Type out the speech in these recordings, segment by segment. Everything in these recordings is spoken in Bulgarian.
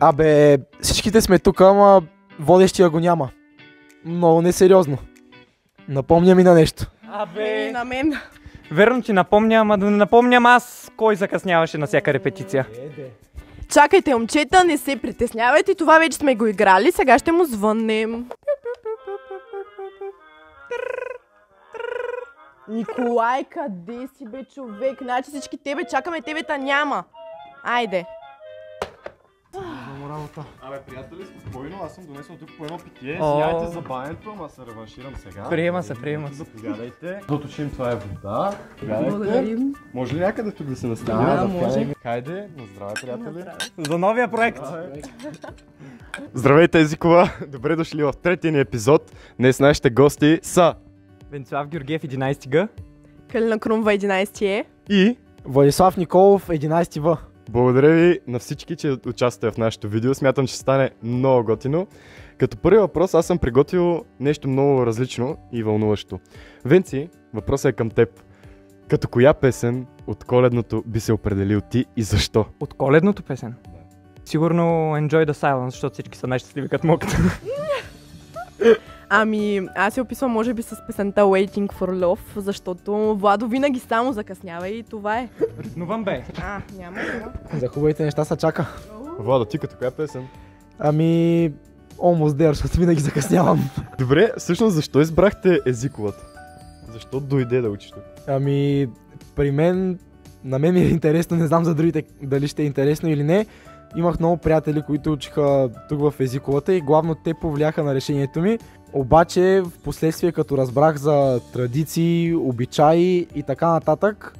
Абе, всичките сме тук, ама водещия го няма. Много несериозно. Напомня ми на нещо. Абе, На мен. верно ти напомня, ама да не напомням аз кой закъсняваше на всяка репетиция. Чакайте, момчета, не се притеснявайте, това вече сме го играли, сега ще му звъннем. Николай, къде си бе, човек? Значи всички тебе чакаме, тебе няма. Айде. Абе, приятели, спокойно, аз съм донесъл тук по едно питие. О. Извинявайте за баенето, ама се реванширам сега. Приема се, приема се. Заповядайте. Доточим, това е вода. Заповядайте. Благодарим. Може ли някъде тук да се настаним? Да, може. Хайде, на здраве, приятели. За новия проект. Здравейте, Езикова! Добре дошли в третия ни епизод. Днес нашите гости са Венцислав Георгиев, 11Г. Калина Крумва, 11 е. и... Владислав Николов, 11 В. Благодаря ви на всички, че участвате в нашето видео. Смятам, че ще стане много готино. Като първи въпрос, аз съм приготвил нещо много различно и вълнуващо. Венци, въпросът е към теб. Като коя песен от коледното би се определил ти и защо? От коледното песен. Сигурно Enjoy the Silence, защото всички са най-щастливи като могат. Ами, аз се описвам може би с песента Waiting for Love, защото Владо винаги само закъснява и това е. Ритнувам бе. Няма. За хубавите неща се чака. Владо, ти като коя песен? Ами, almost there, защото винаги закъснявам. Добре, всъщност защо избрахте езиковата? Защо дойде да учиш тук? Ами, при мен, на мен ми е интересно, не знам за другите дали ще е интересно или не. Имах много приятели, които учиха тук в езиковата и главно те повлияха на решението ми. Обаче, в последствие, като разбрах за традиции, обичаи и така нататък,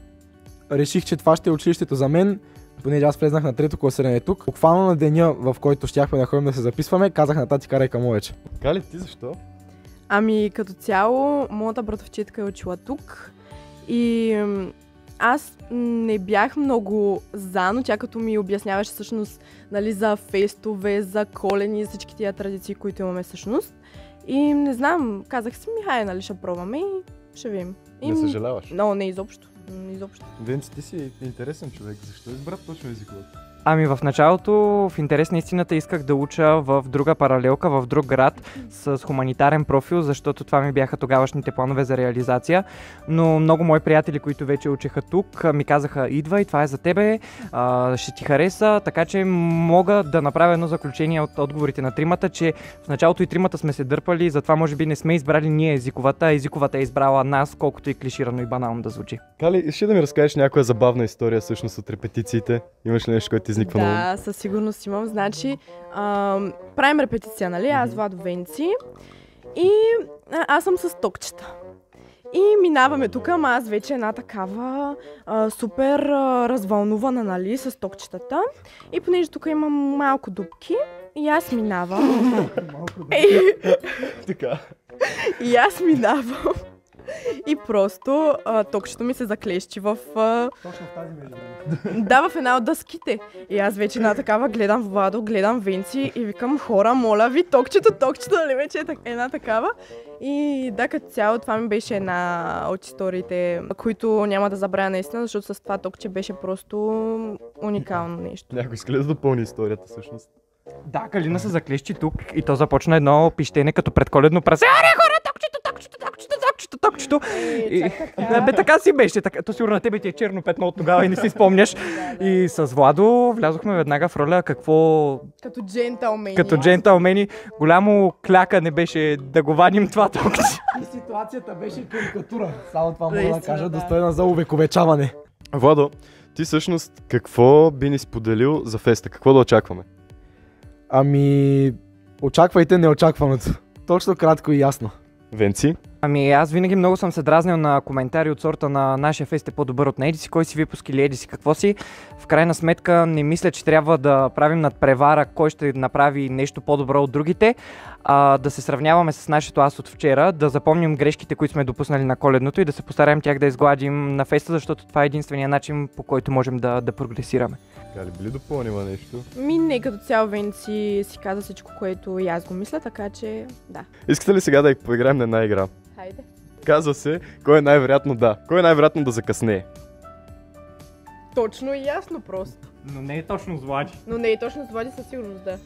реших, че това ще е училището за мен, понеже аз влезнах на трето класиране тук. Буквално на деня, в който щяхме да ходим да се записваме, казах на тати, карай към вече. Така ли, ти защо? Ами, като цяло, моята братовчетка е учила тук и аз не бях много за, но тя като ми обясняваше всъщност, нали, за фестове, за колени, за всички тия традиции, които имаме всъщност. И не знам, казах си, хайде, нали, ще пробваме и ще видим. Не съжаляваш? Но не изобщо. Изобщо. Венци, ти си интересен човек. Защо избра точно езиковата? Ами в началото, в интерес на истината, исках да уча в друга паралелка, в друг град с хуманитарен профил, защото това ми бяха тогавашните планове за реализация. Но много мои приятели, които вече учеха тук, ми казаха, идвай, това е за тебе, ще ти хареса, така че мога да направя едно заключение от отговорите на тримата, че в началото и тримата сме се дърпали, затова може би не сме избрали ние езиковата, а езиковата е избрала нас, колкото и клиширано и банално да звучи. Кали, искаш да ми разкажеш някоя забавна история всъщност от репетициите? Имаш ли нещо, което ти изниква на ум? Да, със сигурност имам. Значи, правим репетиция, нали? Аз, Владо, Венци и аз съм с токчета. И минаваме тук, ама аз вече една такава супер развълнувана, нали, с токчетата. И понеже тук имам малко дупки, и аз минавам. Така. И аз минавам. И просто токчето ми се заклещи в... Точно в тази между. Да, в една от дъските. И аз вече една такава гледам Владо, гледам Венци и викам, хора, моля ви, токчето, нали вече е една такава. И да, като цяло това ми беше една от историите, които няма да забравя наистина, защото с това токче беше просто уникално нещо. Някой иска ли да допълни историята всъщност? Да, Калина се заклещи тук и то започна едно пищене като предколедно прасе. Аре, хора, токчето! И, бе, така си беше. Така, то сигурно на тебе ти е черно петно от тогава и не си спомняш. И с Владо влязохме веднага в роля какво... Като джентълмени. Като джентълмени. Голямо клякане беше да го вадим това токче. И ситуацията беше карикатура. Само това мога да Наистина, кажа, да. достойна за увековечаване. Владо, ти всъщност какво би ни споделил за феста? Какво да очакваме? Ами, очаквайте неочакваното. Точно, кратко и ясно. Венци? Ами аз винаги много съм се дразнил на коментари от сорта на нашия фест е по-добър от на еди си, кой си випуск или еди си какво си. В крайна сметка не мисля, че трябва да правим надпревара кой ще направи нещо по-добро от другите, да се сравняваме с нашето аз от вчера, да запомним грешките, които сме допуснали на коледното и да се постараем тях да изгладим на феста, защото това е единствения начин, по който можем да прогресираме. Кали, би ли допълнила нещо? Не, като цяло Венци си каза всичко, което и аз го мисля, така че да. Искате ли сега да поиграем на една игра? Хайде. Казва се, кой е най-вероятно да. Кой е най-вероятно да закъснее? Точно и ясно просто. Но не е точно Влади. Но не е точно с Влади със сигурност, да.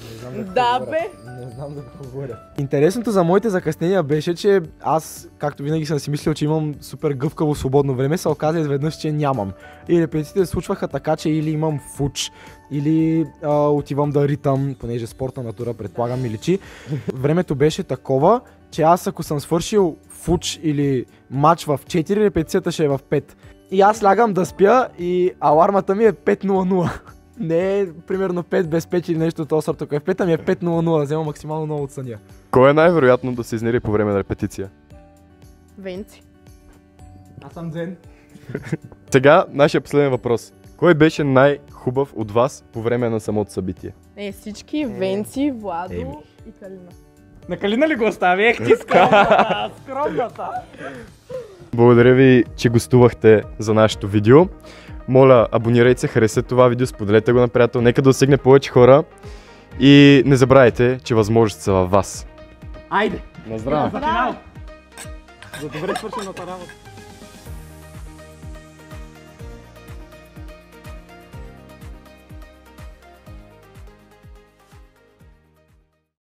Не знам за какво Да, говоря. бе! Не знам за какво говоря. Интересното за моите закъснения беше, че аз, както винаги съм си мислил, че имам супер гъвкаво свободно време, се оказа изведнъж, че нямам. И репетициите случваха така, че или имам фуч, или отивам да ритам, понеже спортна натура предполагам ми личи. Времето беше такова, че аз ако съм свършил фуч или матч в 4, репетицията ще е в 5. И аз лягам да спя и алармата ми е 5:00. Не е примерно 5 без 5 или нещо от този сорт, ако е в 5, ами е 5:00, да взема максимално много от съня. Кой е най-вероятно да се изнери по време на репетиция? Венци. Аз съм Дзен. Сега, нашия последен въпрос. Кой беше най-хубав от вас по време на самото събитие? Всички, Венци, Владо Еми. и Калина. На Калина ли го остави? Ех ти скромната! Скромната! Благодаря ви, че гостувахте за нашето видео. Моля, абонирайте се, харесайте това видео, споделете го на приятел, нека да достигне повече хора. И не забравяйте, че възможностите са във вас. Айде! На здраве! За финал! За добре свършената работа!